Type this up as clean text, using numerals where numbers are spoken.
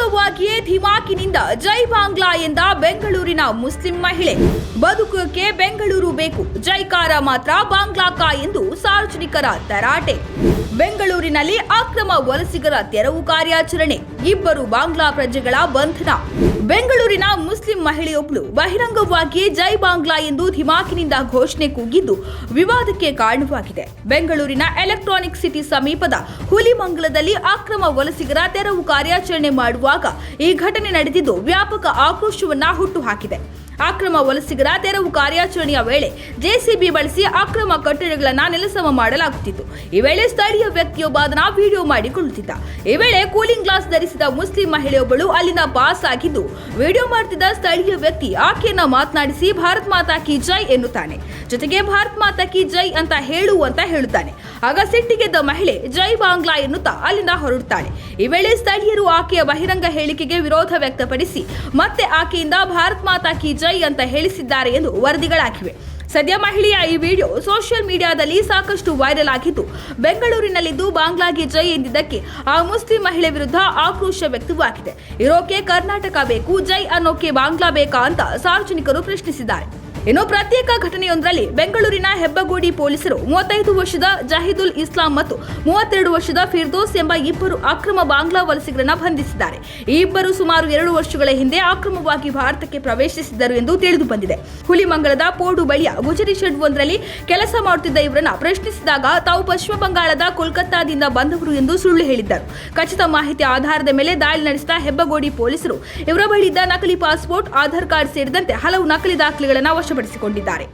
ಬಹಿರಂಗವಾಗಿಯೇ ಧಿಮಾಕಿನಿಂದ ಜೈ ಬಾಂಗ್ಲಾ ಎಂದ ಬೆಂಗಳೂರಿನ ಮುಸ್ಲಿಂ ಮಹಿಳೆ. ಬದುಕೋಕೆ ಬೆಂಗಳೂರು ಬೇಕು, ಜೈಕಾರ ಮಾತ್ರ ಬಾಂಗ್ಲಾಕ ಎಂದು ಸಾರ್ವಜನಿಕರ ತರಾಟೆ. ಬೆಂಗಳೂರಿನಲ್ಲಿ ಅಕ್ರಮ ವಲಸಿಗರ ತೆರವು ಕಾರ್ಯಾಚರಣೆ, ಇಬ್ಬರು ಬಾಂಗ್ಲಾ ಪ್ರಜೆಗಳ ಬಂಧನ. ಬೆಂಗಳೂರಿನ ಮುಸ್ಲಿಂ ಮಹಿಳೆಯೊಬ್ಬಳು ಬಹಿರಂಗವಾಗಿಯೇ ಜೈ ಬಾಂಗ್ಲಾ ಎಂದು ಧಿಮಾಕಿನಿಂದ ಘೋಷಣೆ ಕೂಗಿದ್ದು ವಿವಾದಕ್ಕೆ ಕಾರಣವಾಗಿದೆ. ಬೆಂಗಳೂರಿನ ಎಲೆಕ್ಟ್ರಾನಿಕ್ ಸಿಟಿ ಸಮೀಪದ ಹುಲಿಮಂಗಲದಲ್ಲಿ ಅಕ್ರಮ ವಲಸಿಗರ ತೆರವು ಕಾರ್ಯಾಚರಣೆ ಮಾಡುವಾಗ ಈ ಘಟನೆ ನಡೆದಿದ್ದು ವ್ಯಾಪಕ ಆಕ್ರೋಶವನ್ನ ಹುಟ್ಟುಹಾಕಿದೆ. ಅಕ್ರಮ ವಲಸಿಗರ ತೆರವು ಕಾರ್ಯಾಚರಣೆಯ ವೇಳೆ ಜೆಸಿಬಿ ಬಳಸಿ ಅಕ್ರಮ ಕಟ್ಟಡಗಳನ್ನು ನೆಲಸಮ ಮಾಡಲಾಗುತ್ತಿತ್ತು. ಈ ವೇಳೆ ಸ್ಥಳೀಯ ವ್ಯಕ್ತಿಯೊಬ್ಬ ಅದನ್ನು ವಿಡಿಯೋ ಮಾಡಿಕೊಳ್ಳುತ್ತಿದ್ದ. ಈ ವೇಳೆ ಕೂಲಿಂಗ್ ಗ್ಲಾಸ್ ಧರಿಸಿದ ಮುಸ್ಲಿಂ ಮಹಿಳೆಯೊಬ್ಬಳು ಅಲ್ಲಿಂದ ಪಾಸ್ ಆಗಿದ್ದು, ವಿಡಿಯೋ ಮಾಡುತ್ತಿದ್ದ ಸ್ಥಳೀಯ ವ್ಯಕ್ತಿ ಆಕೆಯನ್ನ ಮಾತನಾಡಿಸಿ ಭಾರತ್ ಮಾತಾ ಕಿ ಜೈ ಎನ್ನುತ್ತಾನೆ. ಜೊತೆಗೆ ಭಾರತ್ ಮಾತಾ ಕಿ ಜೈ ಅಂತ ಹೇಳುತ್ತಾನೆ. ಆಗ ಸಿಟ್ಟಿಗೆದ್ದ ಮಹಿಳೆ ಜೈ ಬಾಂಗ್ಲಾ ಎನ್ನುತ್ತಾ ಅಲ್ಲಿಂದ ಹೊರಡುತ್ತಾಳೆ. ಈ ವೇಳೆ ಸ್ಥಳೀಯರು ಆಕೆಯ ಬಹಿರಂಗ ಹೇಳಿಕೆಗೆ ವಿರೋಧ ವ್ಯಕ್ತಪಡಿಸಿ ಮತ್ತೆ ಆಕೆಯಿಂದ ಭಾರತ್ ಮಾತಾ ಕಿ ಜೈ ಅಂತ ಹೇಳಿಸಿದ್ದಾರೆ ಎಂದು ವರದಿಗಳಾಗಿವೆ. ಸದ್ಯ ಮಹಿಳೆಯ ಈ ವಿಡಿಯೋ ಸೋಷಿಯಲ್ ಮೀಡಿಯಾದಲ್ಲಿ ಸಾಕಷ್ಟು ವೈರಲ್ ಆಗಿದ್ದು, ಬೆಂಗಳೂರಿನಲ್ಲಿದ್ದು ಬಾಂಗ್ಲಾಗೆ ಜೈ ಎಂದಿದ್ದಕ್ಕೆ ಆ ಮುಸ್ಲಿಂ ಮಹಿಳೆ ವಿರುದ್ಧ ಆಕ್ರೋಶ ವ್ಯಕ್ತವಾಗಿದೆ. ಇರೋಕೆ ಕರ್ನಾಟಕ ಬೇಕು, ಜೈ ಅನ್ನೋಕೆ ಬಾಂಗ್ಲಾ ಬೇಕಾ ಅಂತ ಸಾರ್ವಜನಿಕರು ಪ್ರಶ್ನಿಸಿದ್ದಾರೆ. ಇನ್ನು ಪ್ರತ್ಯೇಕ ಘಟನೆಯೊಂದರಲ್ಲಿ ಬೆಂಗಳೂರಿನ ಹೆಬ್ಬಗೋಡಿ ಪೊಲೀಸರು 35 ವರ್ಷದ ಜಹೀದುಲ್ ಇಸ್ಲಾಂ ಮತ್ತು 32 ವರ್ಷದ ಫಿರ್ದೋಸ್ ಎಂಬ ಇಬ್ಬರು ಅಕ್ರಮ ಬಾಂಗ್ಲಾ ವಲಸಿಗರನ್ನ ಬಂಧಿಸಿದ್ದಾರೆ. ಈ ಇಬ್ಬರು ಸುಮಾರು 2 ವರ್ಷಗಳ ಹಿಂದೆ ಅಕ್ರಮವಾಗಿ ಭಾರತಕ್ಕೆ ಪ್ರವೇಶಿಸಿದ್ದರು ಎಂದು ತಿಳಿದು ಬಂದಿದೆ. ಹುಲಿಮಂಗಲದ ಪೋಡು ಬಳಿಯ ಗುಜರಿ ಶೆಡ್ ಒಂದರಲ್ಲಿ ಕೆಲಸ ಮಾಡುತ್ತಿದ್ದ ಇವರನ್ನ ಪ್ರಶ್ನಿಸಿದಾಗ ತಾವು ಪಶ್ಚಿಮ ಬಂಗಾಳದ ಕೋಲ್ಕತ್ತಾದಿಂದ ಬಂದವರು ಎಂದು ಸುಳ್ಳು ಹೇಳಿದ್ದರು. ಖಚಿತ ಮಾಹಿತಿ ಆಧಾರದ ಮೇಲೆ ದಾಳಿ ನಡೆಸಿದ ಹೆಬ್ಬಗೋಡಿ ಪೊಲೀಸರು ಇವರ ಬಳಿಯಿದ್ದ ನಕಲಿ ಪಾಸ್ಪೋರ್ಟ್, ಆಧಾರ್ ಕಾರ್ಡ್ ಸೇರಿದಂತೆ ಹಲವು ನಕಲಿ ದಾಖಲೆಗಳನ್ನು ವಶಪಡಿಸಿಕೊಂಡಿದ್ದಾರೆ.